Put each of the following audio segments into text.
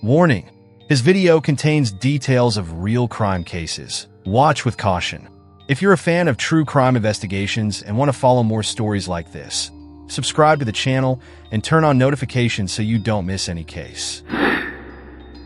Warning: his video contains details of real crime cases. Watch with caution. If you're a fan of true crime investigations and want to follow more stories like this, subscribe to the channel and turn on notifications so you don't miss any case.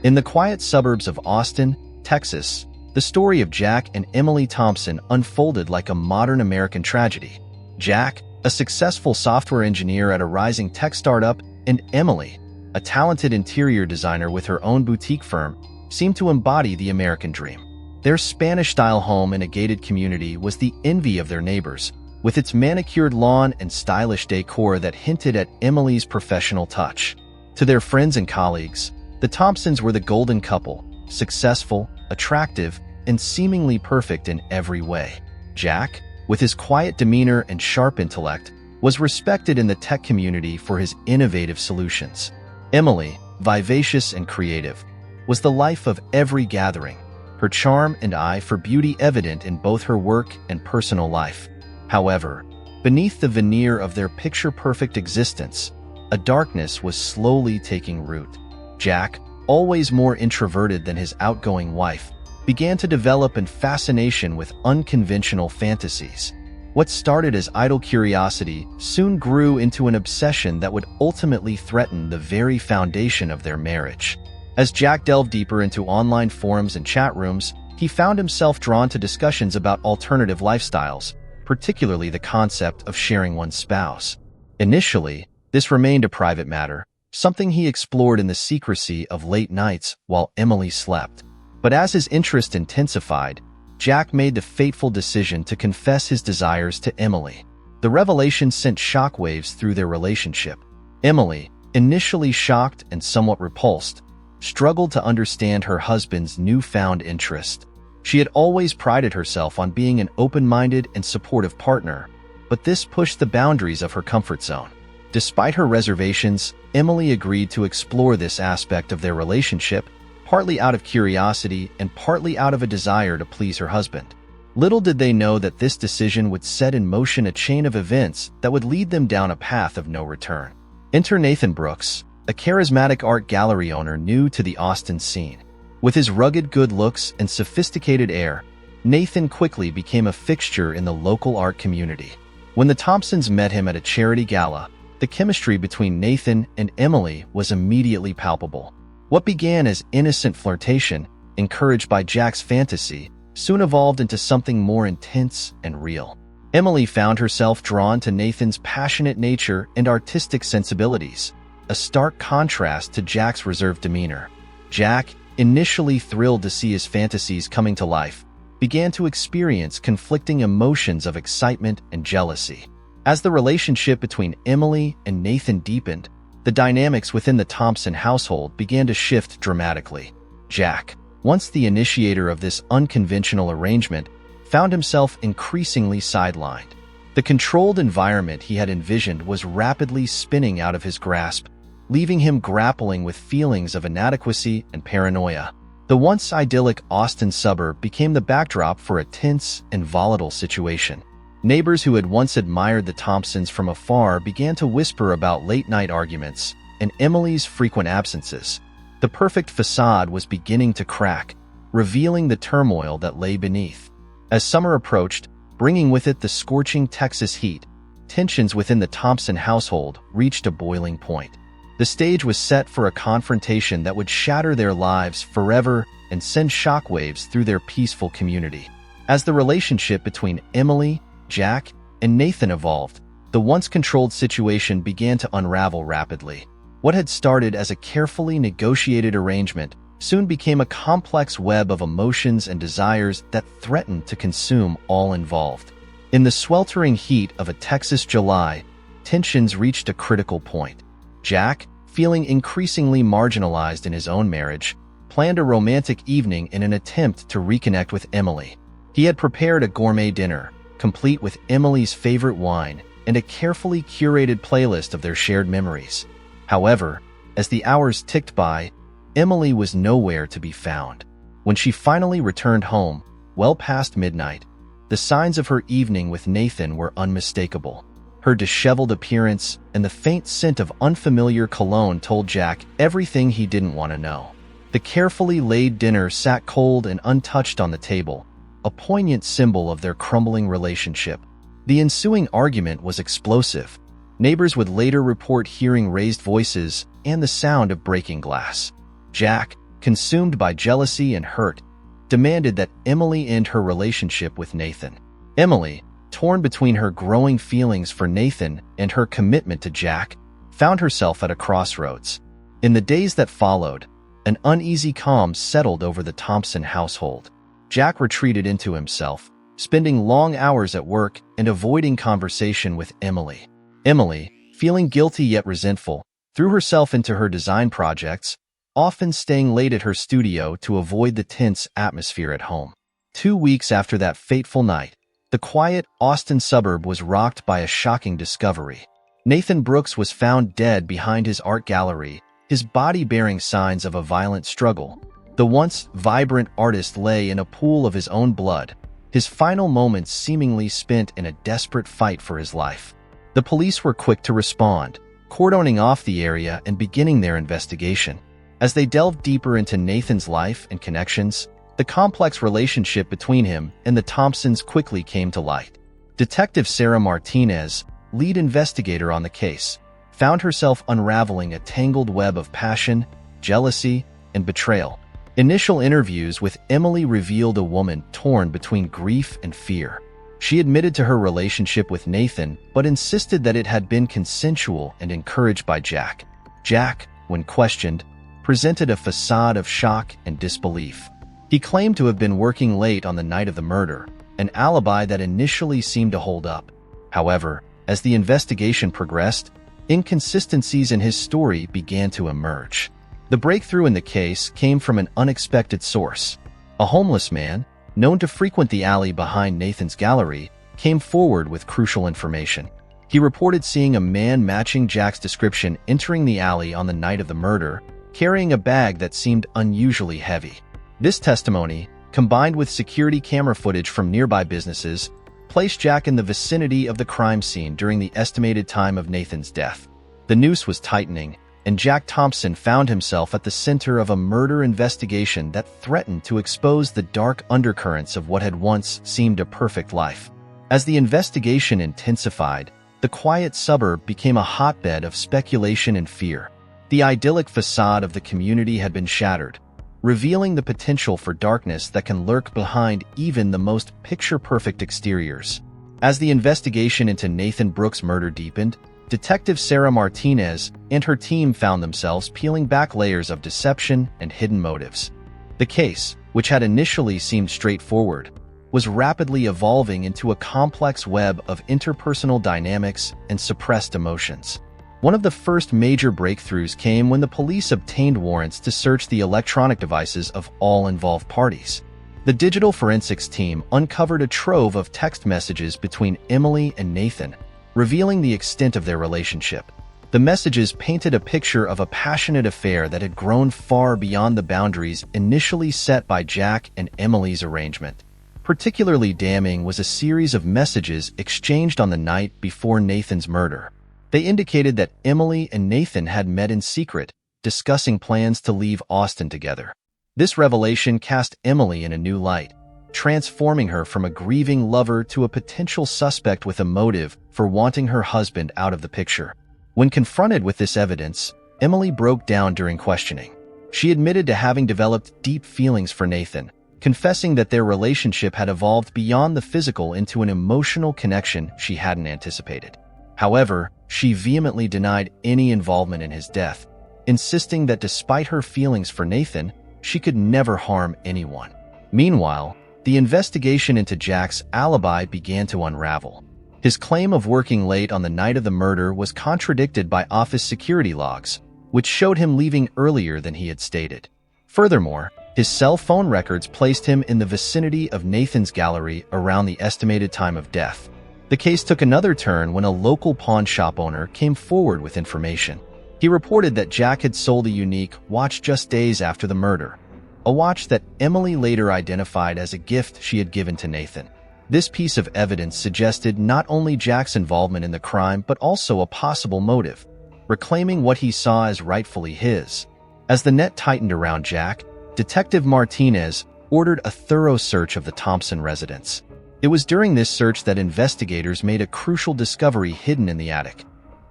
In the quiet suburbs of Austin, Texas, the story of Jack and Emily Thompson unfolded like a modern American tragedy. Jack, a successful software engineer at a rising tech startup, and Emily, a talented interior designer with her own boutique firm, seemed to embody the American dream. Their Spanish-style home in a gated community was the envy of their neighbors, with its manicured lawn and stylish decor that hinted at Emily's professional touch. To their friends and colleagues, the Thompsons were the golden couple, successful, attractive, and seemingly perfect in every way. Jack, with his quiet demeanor and sharp intellect, was respected in the tech community for his innovative solutions. Emily, vivacious and creative, was the life of every gathering, her charm and eye for beauty evident in both her work and personal life. However, beneath the veneer of their picture-perfect existence, a darkness was slowly taking root. Jack, always more introverted than his outgoing wife, began to develop a fascination with unconventional fantasies. What started as idle curiosity soon grew into an obsession that would ultimately threaten the very foundation of their marriage. As Jack delved deeper into online forums and chat rooms, he found himself drawn to discussions about alternative lifestyles, particularly the concept of sharing one's spouse. Initially, this remained a private matter, something he explored in the secrecy of late nights while Emily slept. But as his interest intensified, Jack made the fateful decision to confess his desires to Emily. The revelation sent shockwaves through their relationship. Emily, initially shocked and somewhat repulsed, struggled to understand her husband's newfound interest. She had always prided herself on being an open-minded and supportive partner, but this pushed the boundaries of her comfort zone. Despite her reservations, Emily agreed to explore this aspect of their relationship, partly out of curiosity and partly out of a desire to please her husband. Little did they know that this decision would set in motion a chain of events that would lead them down a path of no return. Enter Nathan Brooks, a charismatic art gallery owner new to the Austin scene. With his rugged good looks and sophisticated air, Nathan quickly became a fixture in the local art community. When the Thompsons met him at a charity gala, the chemistry between Nathan and Emily was immediately palpable. What began as innocent flirtation, encouraged by Jack's fantasy, soon evolved into something more intense and real. Emily found herself drawn to Nathan's passionate nature and artistic sensibilities, a stark contrast to Jack's reserved demeanor. Jack, initially thrilled to see his fantasies coming to life, began to experience conflicting emotions of excitement and jealousy. As the relationship between Emily and Nathan deepened, the dynamics within the Thompson household began to shift dramatically. Jack, once the initiator of this unconventional arrangement, found himself increasingly sidelined. The controlled environment he had envisioned was rapidly spinning out of his grasp, leaving him grappling with feelings of inadequacy and paranoia. The once idyllic Austin suburb became the backdrop for a tense and volatile situation. Neighbors who had once admired the Thompsons from afar began to whisper about late-night arguments and Emily's frequent absences. The perfect facade was beginning to crack, revealing the turmoil that lay beneath. As summer approached, bringing with it the scorching Texas heat, tensions within the Thompson household reached a boiling point. The stage was set for a confrontation that would shatter their lives forever and send shockwaves through their peaceful community. As the relationship between Emily, Jack, and Nathan evolved, the once controlled situation began to unravel rapidly. What had started as a carefully negotiated arrangement soon became a complex web of emotions and desires that threatened to consume all involved. In the sweltering heat of a Texas July, tensions reached a critical point. Jack, feeling increasingly marginalized in his own marriage, planned a romantic evening in an attempt to reconnect with Emily. He had prepared a gourmet dinner, complete with Emily's favorite wine and a carefully curated playlist of their shared memories. However, as the hours ticked by, Emily was nowhere to be found. When she finally returned home, well past midnight, the signs of her evening with Nathan were unmistakable. Her disheveled appearance and the faint scent of unfamiliar cologne told Jack everything he didn't want to know. The carefully laid dinner sat cold and untouched on the table, a poignant symbol of their crumbling relationship. The ensuing argument was explosive. Neighbors would later report hearing raised voices and the sound of breaking glass. Jack, consumed by jealousy and hurt, demanded that Emily end her relationship with Nathan. Emily, torn between her growing feelings for Nathan and her commitment to Jack, found herself at a crossroads. In the days that followed, an uneasy calm settled over the Thompson household. Jack retreated into himself, spending long hours at work and avoiding conversation with Emily. Emily, feeling guilty yet resentful, threw herself into her design projects, often staying late at her studio to avoid the tense atmosphere at home. 2 weeks after that fateful night, the quiet Austin suburb was rocked by a shocking discovery. Nathan Brooks was found dead behind his art gallery, his body bearing signs of a violent struggle. The once vibrant artist lay in a pool of his own blood, his final moments seemingly spent in a desperate fight for his life. The police were quick to respond, cordoning off the area and beginning their investigation. As they delved deeper into Nathan's life and connections, the complex relationship between him and the Thompsons quickly came to light. Detective Sarah Martinez, lead investigator on the case, found herself unraveling a tangled web of passion, jealousy, and betrayal. Initial interviews with Emily revealed a woman torn between grief and fear. She admitted to her relationship with Nathan, but insisted that it had been consensual and encouraged by Jack. Jack, when questioned, presented a facade of shock and disbelief. He claimed to have been working late on the night of the murder, an alibi that initially seemed to hold up. However, as the investigation progressed, inconsistencies in his story began to emerge. The breakthrough in the case came from an unexpected source. A homeless man, known to frequent the alley behind Nathan's gallery, came forward with crucial information. He reported seeing a man matching Jack's description entering the alley on the night of the murder, carrying a bag that seemed unusually heavy. This testimony, combined with security camera footage from nearby businesses, placed Jack in the vicinity of the crime scene during the estimated time of Nathan's death. The noose was tightening, and Jack Thompson found himself at the center of a murder investigation that threatened to expose the dark undercurrents of what had once seemed a perfect life. As the investigation intensified, the quiet suburb became a hotbed of speculation and fear. The idyllic facade of the community had been shattered, revealing the potential for darkness that can lurk behind even the most picture-perfect exteriors. As the investigation into Nathan Brooks' murder deepened, Detective Sarah Martinez and her team found themselves peeling back layers of deception and hidden motives. The case, which had initially seemed straightforward, was rapidly evolving into a complex web of interpersonal dynamics and suppressed emotions. One of the first major breakthroughs came when the police obtained warrants to search the electronic devices of all involved parties. The digital forensics team uncovered a trove of text messages between Emily and Nathan, revealing the extent of their relationship. The messages painted a picture of a passionate affair that had grown far beyond the boundaries initially set by Jack and Emily's arrangement. Particularly damning was a series of messages exchanged on the night before Nathan's murder. They indicated that Emily and Nathan had met in secret, discussing plans to leave Austin together. This revelation cast Emily in a new light, transforming her from a grieving lover to a potential suspect with a motive for wanting her husband out of the picture. When confronted with this evidence, Emily broke down during questioning. She admitted to having developed deep feelings for Nathan, confessing that their relationship had evolved beyond the physical into an emotional connection she hadn't anticipated. However, she vehemently denied any involvement in his death, insisting that despite her feelings for Nathan, she could never harm anyone. Meanwhile, the investigation into Jack's alibi began to unravel. His claim of working late on the night of the murder was contradicted by office security logs, which showed him leaving earlier than he had stated. Furthermore, his cell phone records placed him in the vicinity of Nathan's gallery around the estimated time of death. The case took another turn when a local pawn shop owner came forward with information. He reported that Jack had sold a unique watch just days after the murder, a watch that Emily later identified as a gift she had given to Nathan. This piece of evidence suggested not only Jack's involvement in the crime but also a possible motive, reclaiming what he saw as rightfully his. As the net tightened around Jack, Detective Martinez ordered a thorough search of the Thompson residence. It was during this search that investigators made a crucial discovery hidden in the attic: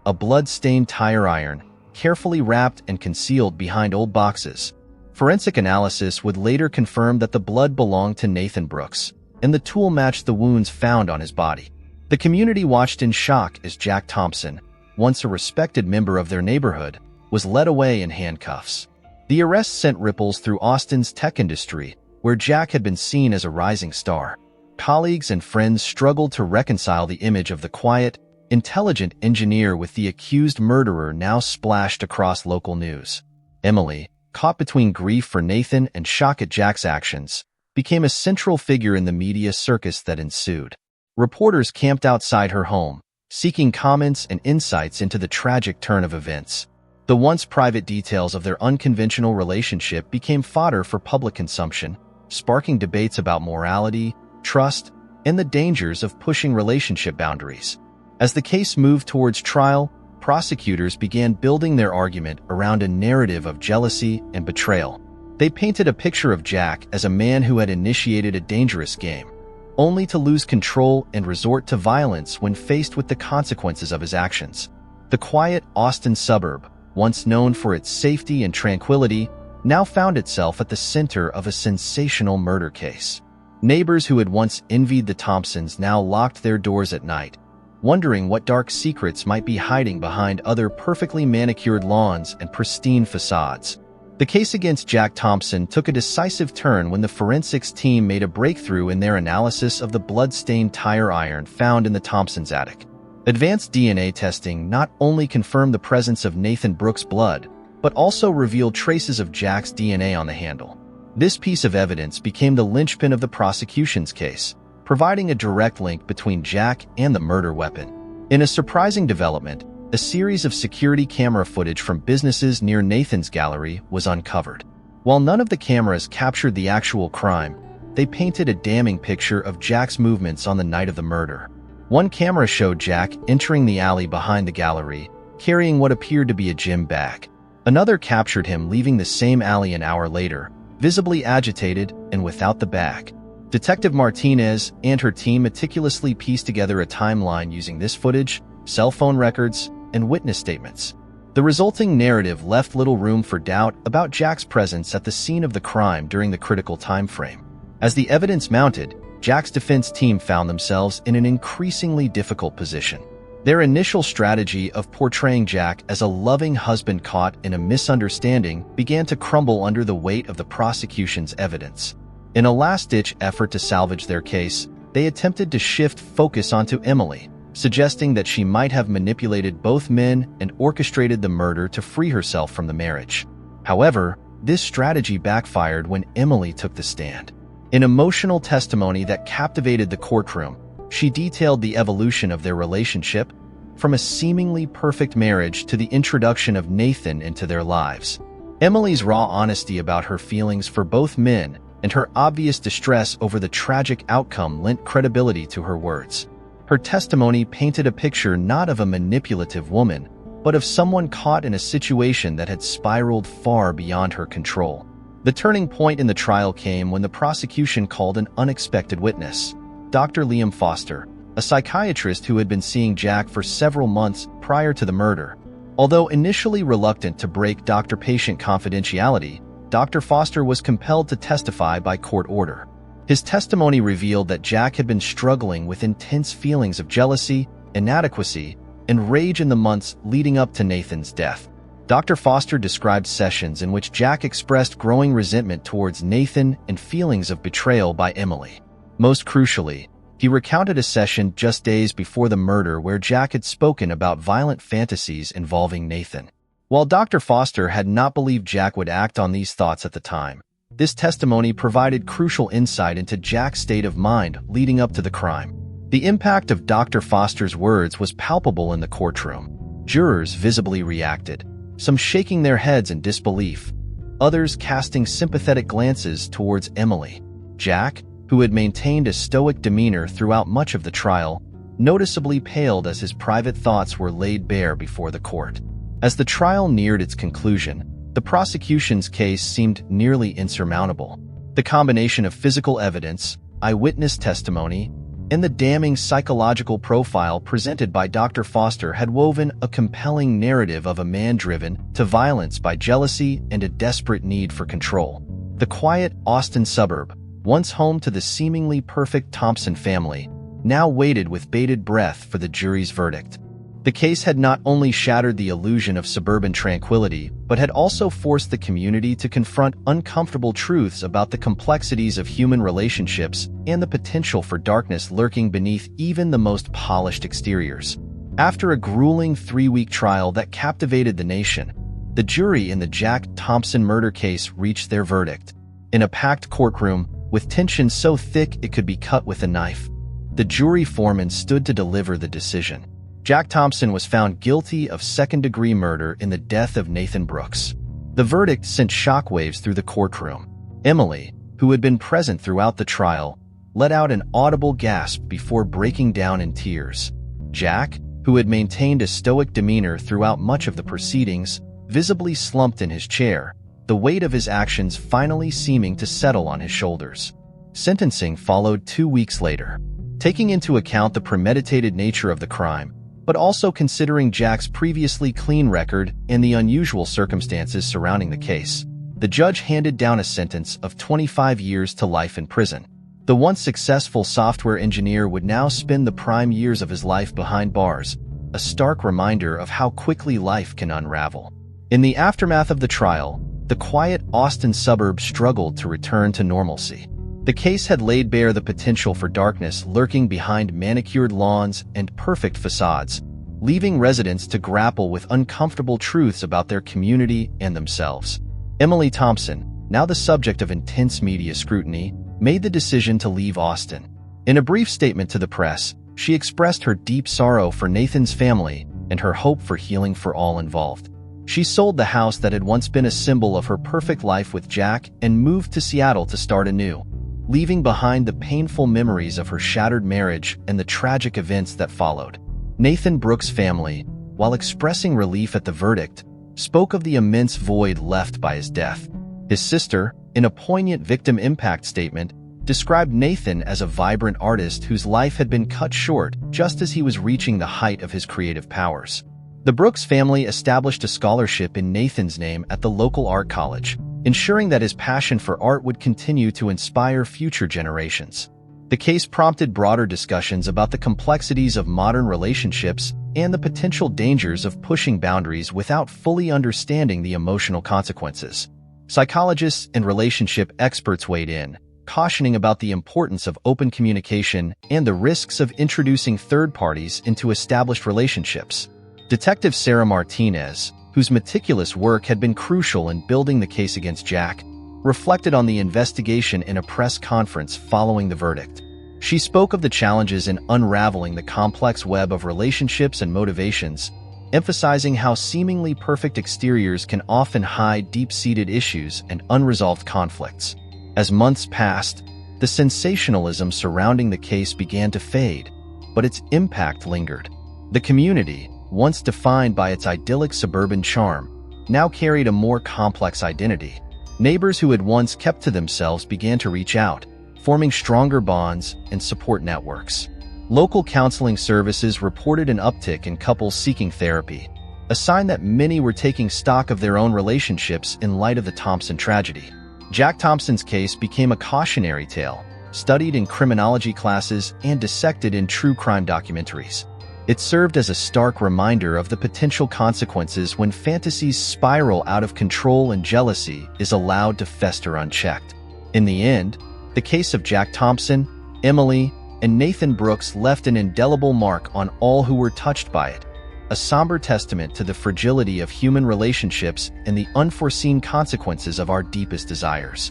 a blood-stained tire iron, carefully wrapped and concealed behind old boxes. Forensic analysis would later confirm that the blood belonged to Nathan Brooks, and the tool matched the wounds found on his body. The community watched in shock as Jack Thompson, once a respected member of their neighborhood, was led away in handcuffs. The arrest sent ripples through Austin's tech industry, where Jack had been seen as a rising star. Colleagues and friends struggled to reconcile the image of the quiet, intelligent engineer with the accused murderer now splashed across local news. Emily, caught between grief for Nathan and shock at Jack's actions, became a central figure in the media circus that ensued. Reporters camped outside her home, seeking comments and insights into the tragic turn of events. The once private details of their unconventional relationship became fodder for public consumption, sparking debates about morality, trust, and the dangers of pushing relationship boundaries. As the case moved towards trial, prosecutors began building their argument around a narrative of jealousy and betrayal. They painted a picture of Jack as a man who had initiated a dangerous game, only to lose control and resort to violence when faced with the consequences of his actions. The quiet Austin suburb, once known for its safety and tranquility, now found itself at the center of a sensational murder case. Neighbors who had once envied the Thompsons now locked their doors at night, wondering what dark secrets might be hiding behind other perfectly manicured lawns and pristine facades. The case against Jack Thompson took a decisive turn when the forensics team made a breakthrough in their analysis of the blood-stained tire iron found in the Thompsons' attic. Advanced DNA testing not only confirmed the presence of Nathan Brooks' blood, but also revealed traces of Jack's DNA on the handle. This piece of evidence became the linchpin of the prosecution's case, providing a direct link between Jack and the murder weapon. In a surprising development, a series of security camera footage from businesses near Nathan's gallery was uncovered. While none of the cameras captured the actual crime, they painted a damning picture of Jack's movements on the night of the murder. One camera showed Jack entering the alley behind the gallery, carrying what appeared to be a gym bag. Another captured him leaving the same alley an hour later, visibly agitated and without the bag. Detective Martinez and her team meticulously pieced together a timeline using this footage, cell phone records, and witness statements. The resulting narrative left little room for doubt about Jack's presence at the scene of the crime during the critical time frame. As the evidence mounted, Jack's defense team found themselves in an increasingly difficult position. Their initial strategy of portraying Jack as a loving husband caught in a misunderstanding began to crumble under the weight of the prosecution's evidence. In a last-ditch effort to salvage their case, they attempted to shift focus onto Emily, suggesting that she might have manipulated both men and orchestrated the murder to free herself from the marriage. However, this strategy backfired when Emily took the stand. In emotional testimony that captivated the courtroom, she detailed the evolution of their relationship, from a seemingly perfect marriage to the introduction of Nathan into their lives. Emily's raw honesty about her feelings for both men and her obvious distress over the tragic outcome lent credibility to her words. Her testimony painted a picture not of a manipulative woman, but of someone caught in a situation that had spiraled far beyond her control. The turning point in the trial came when the prosecution called an unexpected witness, Dr. Liam Foster, a psychiatrist who had been seeing Jack for several months prior to the murder. Although initially reluctant to break doctor-patient confidentiality, Dr. Foster was compelled to testify by court order. His testimony revealed that Jack had been struggling with intense feelings of jealousy, inadequacy, and rage in the months leading up to Nathan's death. Dr. Foster described sessions in which Jack expressed growing resentment towards Nathan and feelings of betrayal by Emily. Most crucially, he recounted a session just days before the murder where Jack had spoken about violent fantasies involving Nathan. While Dr. Foster had not believed Jack would act on these thoughts at the time, this testimony provided crucial insight into Jack's state of mind leading up to the crime. The impact of Dr. Foster's words was palpable in the courtroom. Jurors visibly reacted, some shaking their heads in disbelief, others casting sympathetic glances towards Emily. Jack, who had maintained a stoic demeanor throughout much of the trial, noticeably paled as his private thoughts were laid bare before the court. As the trial neared its conclusion, The prosecution's case seemed nearly insurmountable. The combination of physical evidence, eyewitness testimony, and the damning psychological profile presented by Dr. Foster had woven a compelling narrative of a man driven to violence by jealousy and a desperate need for control. The quiet Austin suburb, once home to the seemingly perfect Thompson family, now waited with bated breath for the jury's verdict. The case had not only shattered the illusion of suburban tranquility, but had also forced the community to confront uncomfortable truths about the complexities of human relationships and the potential for darkness lurking beneath even the most polished exteriors. After a grueling 3-week trial that captivated the nation, the jury in the Jack Thompson murder case reached their verdict. In a packed courtroom, with tension so thick it could be cut with a knife, the jury foreman stood to deliver the decision. Jack Thompson was found guilty of second-degree murder in the death of Nathan Brooks. The verdict sent shockwaves through the courtroom. Emily, who had been present throughout the trial, let out an audible gasp before breaking down in tears. Jack, who had maintained a stoic demeanor throughout much of the proceedings, visibly slumped in his chair, the weight of his actions finally seeming to settle on his shoulders. Sentencing followed 2 weeks later. Taking into account the premeditated nature of the crime, but also considering Jack's previously clean record and the unusual circumstances surrounding the case, the judge handed down a sentence of 25 years to life in prison. The once successful software engineer would now spend the prime years of his life behind bars, a stark reminder of how quickly life can unravel. In the aftermath of the trial, the quiet Austin suburb struggled to return to normalcy. The case had laid bare the potential for darkness lurking behind manicured lawns and perfect facades, leaving residents to grapple with uncomfortable truths about their community and themselves. Emily Thompson, now the subject of intense media scrutiny, made the decision to leave Austin. In a brief statement to the press, she expressed her deep sorrow for Nathan's family and her hope for healing for all involved. She sold the house that had once been a symbol of her perfect life with Jack and moved to Seattle to start anew, leaving behind the painful memories of her shattered marriage and the tragic events that followed. Nathan Brooks' family, while expressing relief at the verdict, spoke of the immense void left by his death. His sister, in a poignant victim impact statement, described Nathan as a vibrant artist whose life had been cut short just as he was reaching the height of his creative powers. The Brooks family established a scholarship in Nathan's name at the local art college, ensuring that his passion for art would continue to inspire future generations. The case prompted broader discussions about the complexities of modern relationships and the potential dangers of pushing boundaries without fully understanding the emotional consequences. Psychologists and relationship experts weighed in, cautioning about the importance of open communication and the risks of introducing third parties into established relationships. Detective Sarah Martinez, whose meticulous work had been crucial in building the case against Jack, reflected on the investigation in a press conference following the verdict. She spoke of the challenges in unraveling the complex web of relationships and motivations, emphasizing how seemingly perfect exteriors can often hide deep-seated issues and unresolved conflicts. As months passed, the sensationalism surrounding the case began to fade, but its impact lingered. The community, once defined by its idyllic suburban charm, now carried a more complex identity. Neighbors who had once kept to themselves began to reach out, forming stronger bonds and support networks. Local counseling services reported an uptick in couples seeking therapy, a sign that many were taking stock of their own relationships in light of the Thompson tragedy. Jack Thompson's case became a cautionary tale, studied in criminology classes and dissected in true crime documentaries. It served as a stark reminder of the potential consequences when fantasies spiral out of control and jealousy is allowed to fester unchecked. In the end, the case of Jack Thompson, Emily, and Nathan Brooks left an indelible mark on all who were touched by it, a somber testament to the fragility of human relationships and the unforeseen consequences of our deepest desires.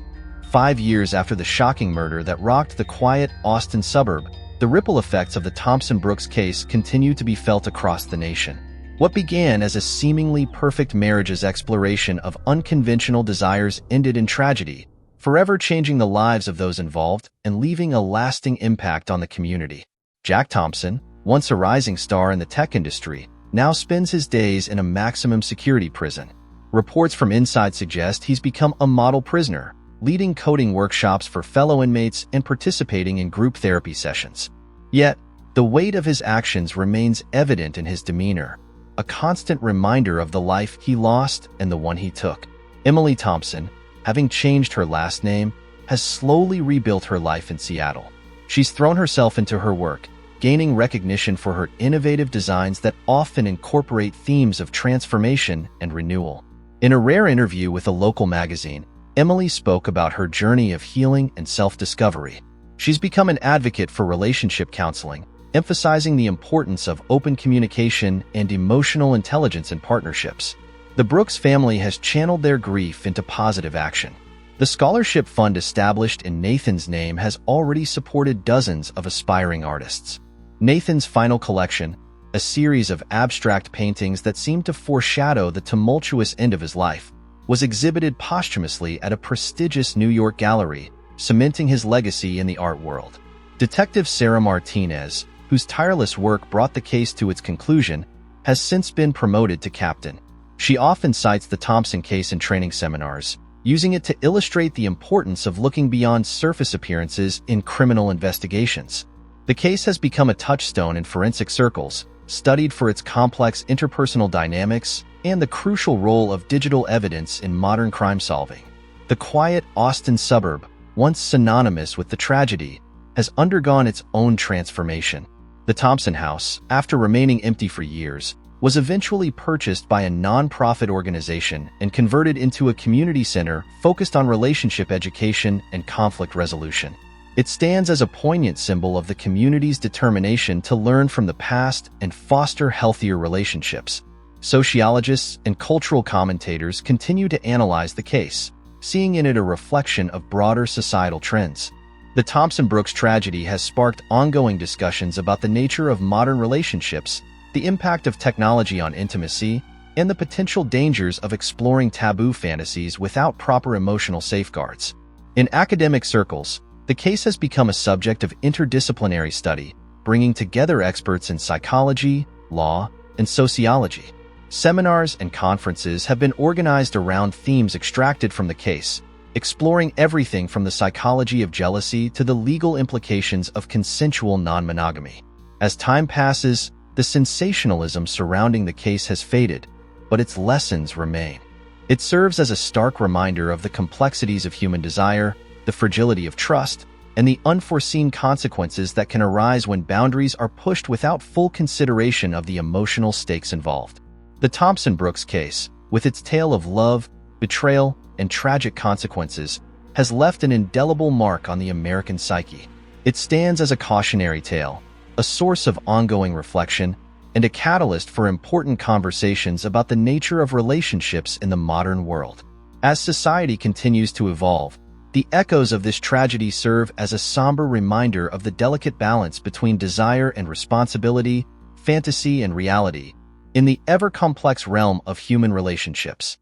5 years after the shocking murder that rocked the quiet Austin suburb, the ripple effects of the Thompson-Brooks case continue to be felt across the nation. What began as a seemingly perfect marriage's exploration of unconventional desires ended in tragedy, forever changing the lives of those involved and leaving a lasting impact on the community. Jack Thompson, once a rising star in the tech industry, now spends his days in a maximum security prison. Reports from inside suggest he's become a model prisoner, leading coding workshops for fellow inmates and participating in group therapy sessions. Yet, the weight of his actions remains evident in his demeanor, a constant reminder of the life he lost and the one he took. Emily Thompson, having changed her last name, has slowly rebuilt her life in Seattle. She's thrown herself into her work, gaining recognition for her innovative designs that often incorporate themes of transformation and renewal. In a rare interview with a local magazine, Emily spoke about her journey of healing and self-discovery. She's become an advocate for relationship counseling, emphasizing the importance of open communication and emotional intelligence in partnerships. The Brooks family has channeled their grief into positive action. The scholarship fund established in Nathan's name has already supported dozens of aspiring artists. Nathan's final collection, a series of abstract paintings that seemed to foreshadow the tumultuous end of his life, was exhibited posthumously at a prestigious New York gallery, cementing his legacy in the art world. Detective Sarah Martinez, whose tireless work brought the case to its conclusion, has since been promoted to captain. She often cites the Thompson case in training seminars, using it to illustrate the importance of looking beyond surface appearances in criminal investigations. The case has become a touchstone in forensic circles, studied for its complex interpersonal dynamics and the crucial role of digital evidence in modern crime solving. The quiet Austin suburb, once synonymous with the tragedy, has undergone its own transformation. The Thompson house, after remaining empty for years, was eventually purchased by a non-profit organization and converted into a community center focused on relationship education and conflict resolution. It stands as a poignant symbol of the community's determination to learn from the past and foster healthier relationships. Sociologists and cultural commentators continue to analyze the case, seeing in it a reflection of broader societal trends. The Thompson-Brooks tragedy has sparked ongoing discussions about the nature of modern relationships, the impact of technology on intimacy, and the potential dangers of exploring taboo fantasies without proper emotional safeguards. In academic circles, the case has become a subject of interdisciplinary study, bringing together experts in psychology, law, and sociology. Seminars and conferences have been organized around themes extracted from the case, exploring everything from the psychology of jealousy to the legal implications of consensual non-monogamy. As time passes, the sensationalism surrounding the case has faded, but its lessons remain. It serves as a stark reminder of the complexities of human desire, the fragility of trust, and the unforeseen consequences that can arise when boundaries are pushed without full consideration of the emotional stakes involved. The Thompson-Brooks case, with its tale of love, betrayal, and tragic consequences, has left an indelible mark on the American psyche. It stands as a cautionary tale, a source of ongoing reflection, and a catalyst for important conversations about the nature of relationships in the modern world. As society continues to evolve, the echoes of this tragedy serve as a somber reminder of the delicate balance between desire and responsibility, fantasy and reality, in the ever-complex realm of human relationships.